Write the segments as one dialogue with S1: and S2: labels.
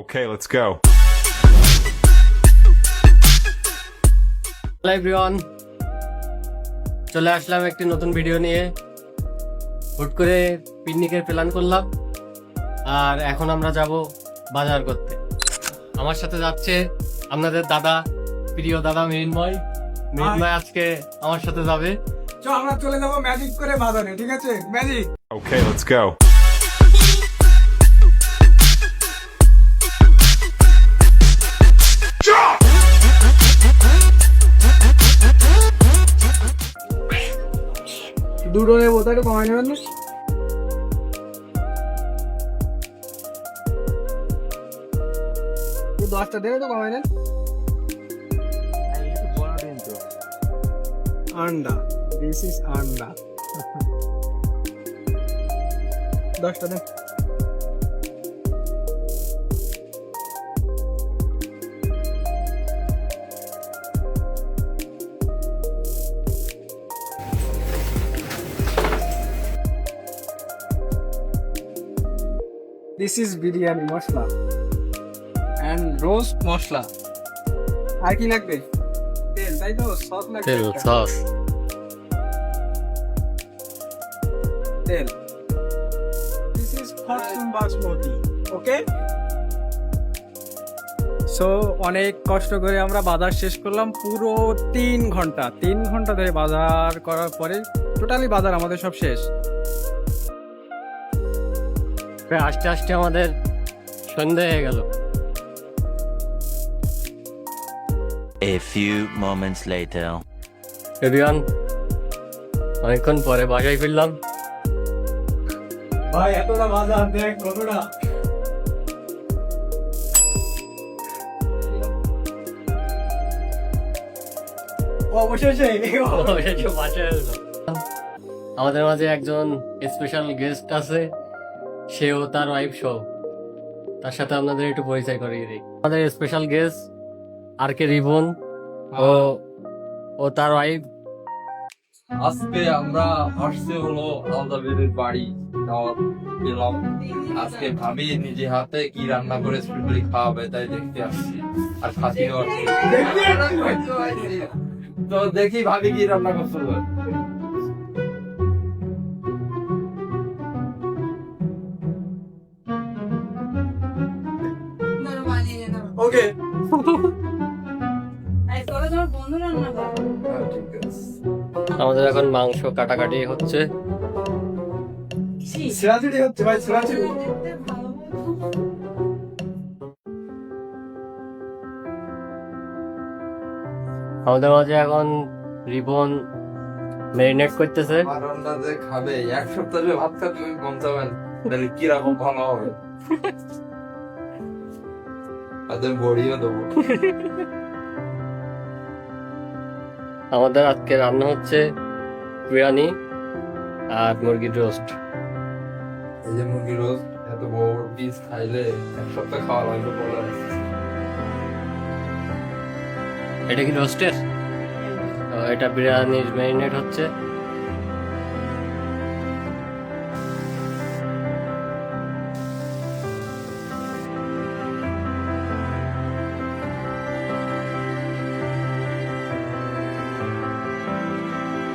S1: Okay, let's go.
S2: Hello everyone, চলে আসলাম একটি নতুন ভিডিও নিয়ে। হুট করে পিকনিকের প্ল্যান করলাম আর এখন আমরা যাব বাজার করতে। আমার সাথে যাচ্ছে আপনাদের দাদা, প্রিয় দাদা মৃন্ময় আজকে আমার সাথে যাবে।
S3: আমরা চলে যাবো ম্যাজিক করে বাজারে, ঠিক আছে? ম্যাজিক।
S1: Okay, let's go.
S3: দুটো নেবো, তাই একটু কমাই নেবেন না? এই 10টা দেবে তো কমাই নেন। আন্ডা, দিস ইজ আন্ডা। 10টা দেন। This is biryani masala and roast মশলা। আর কি লাগবে? তেল, তাই তো? সস লাগবে?
S2: তেল, সস,
S3: তেল। This is Fortune Basmati, okay? So অনেক কষ্ট করে আমরা বাজার শেষ করলাম, পুরো 3 ঘন্টা ধরে বাজার করার পরে টোটালি বাজার আমাদের সব শেষ।
S2: প্রায় আস্তে আস্তে আমাদের সন্ধ্যা হয়ে গেল।
S4: A few moments later.
S2: Everyone, অনেকক্ষণ পরে বাসায় ফিরলাম।
S3: ভাই এতটা বাজার দেখ কতটা। অবশেষে
S2: বাসায় এলাম। আমাদের মাঝে একজন স্পেশাল গেস্ট আছে, সেও তার ওয়াইফ সহ। তার সাথে আপনাদের একটু পরিচয় করিয়ে দিই। আমাদের স্পেশাল গেস্ট আর কে রিবন, ও তার ওয়াইফ।
S5: আজকে আমরা আসছে হলো আলদাবেদের বাড়ি দাওয়াত পেলাম। আজকে ভাবি নিজে হাতে কি রান্না করে স্পেশালি খাওয়াবে তাই দেখতে আসছি, আর খাসিও আসছে। তো দেখি ভাবি কি রান্না করছে।
S3: ওকে,
S2: আমাদের এখন মাংস কাটাকাটি হচ্ছে।
S3: ছিড়াছিড়ি হচ্ছে ভাই, ছিড়াছিড়ি।
S2: আমাদের মাঝে এখন রিবন ম্যারিনেট করতেছে।
S5: আমার রান্না যে খাবে, এক সপ্তাহ ধরে ভাত খাতে তুমি পৌঁছাবেন, তাহলে কিরকম ভালো হবে। তাদের বড়িও দেবো।
S2: আমাদের আজকে রান্না হচ্ছে বিরিয়ানি আর মুরগির রোস্ট।
S5: এই যে মুরগি রোস্ট, এত বড় বড় পিস খাইলে এক সপ্তাহ খাওয়া লাগবে বলে।
S2: এটা কি রোস্টের? এটা বিরিয়ানির ম্যারিনেট হচ্ছে।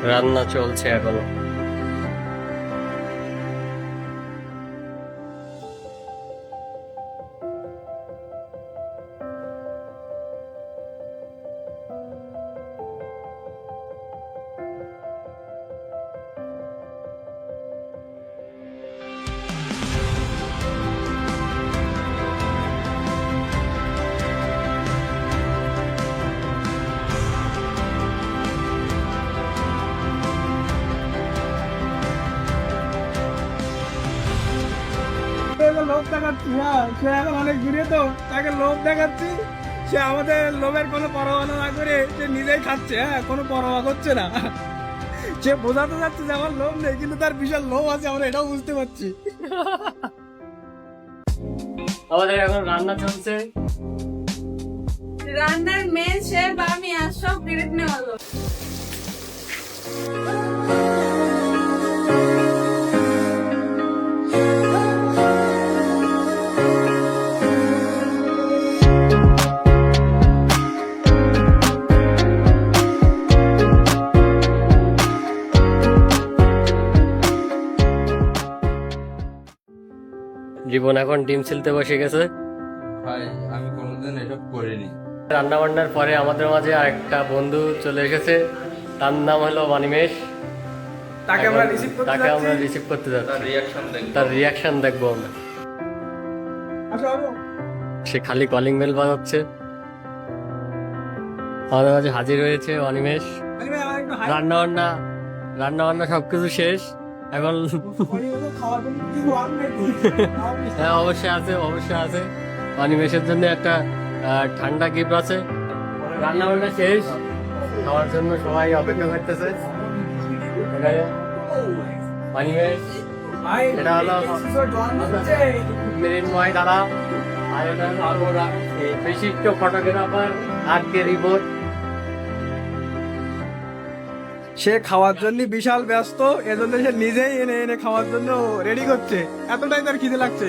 S2: রান্না চলছে এখনো।
S3: লোভ দেখাচ্ছি, হ্যাঁ, সে এখন অনেক দূরে, তো তাকে লোভ দেখাচ্ছি। সে আমাদের লোভের কোনো পরোয়া না করে সে নিজেই খাচ্ছে, হ্যাঁ, কোনো পরোয়া করছে না। সে বোঝাতে যাচ্ছে যে আমার লোভ নেই, কিন্তু তার বিশাল লোভ আছে, আমরা এটাও বুঝতে পারছি।
S2: আমাদের এখন রান্না চলছে।
S6: রান্নার মেন শেফ আমি, আর সব ডিরেক্ট নেওয়া হলো।
S2: জীবন এখন ডিম ছিলতে বসে গেছে।
S5: ভাই আমি কোনোদিন এসব করিনি।
S2: রান্না বান্নার পরে আমাদের মাঝে আরেকটা বন্ধু চলে এসেছে, তার নাম হলো অনিমেষ।
S3: তাকে আমরা রিসিভ করতে
S2: তাকে আমরা
S3: যাচ্ছি।
S2: রিসিভ করতে যাচ্ছি,
S5: তার রিয়াকশন দেখো।
S2: তার রিয়াকশন দেখবো আমরা।
S3: আসো আসো।
S2: সে খালি কলিং বেল বাজাচ্ছে। আমাদের মাঝে হাজির হয়েছে অনিমেষ।
S3: আরে ভাই, আমার একটু হাই।
S2: রান্না বান্না সবকিছু শেষ এখন।
S3: খাওয়ার জন্য কিছু আন নাকি?
S2: হ্যাঁ অবশ্যই আছে। অনিমেষের জন্য একটা ঠান্ডা গিফট আছে। রান্না বান্না শেষ, খাওয়ার জন্য সবাই অপেক্ষা করতেছে। এখানে অনিমেষ,
S3: ভাই,
S2: এটা হলো
S3: কিছু ডন হচ্ছে।
S2: মৃন্ময় দাদা, আর এটা হলো আমরা বিশিষ্ট ফটোগ্রাফার আজকে রিপোর্ট।
S3: সে খাওয়ার জন্য বিশাল ব্যস্ত, এজন্য সে নিজেই এনে এনে খাওয়ার জন্য রেডি করছে। এতটাই তার খিদে লাগছে।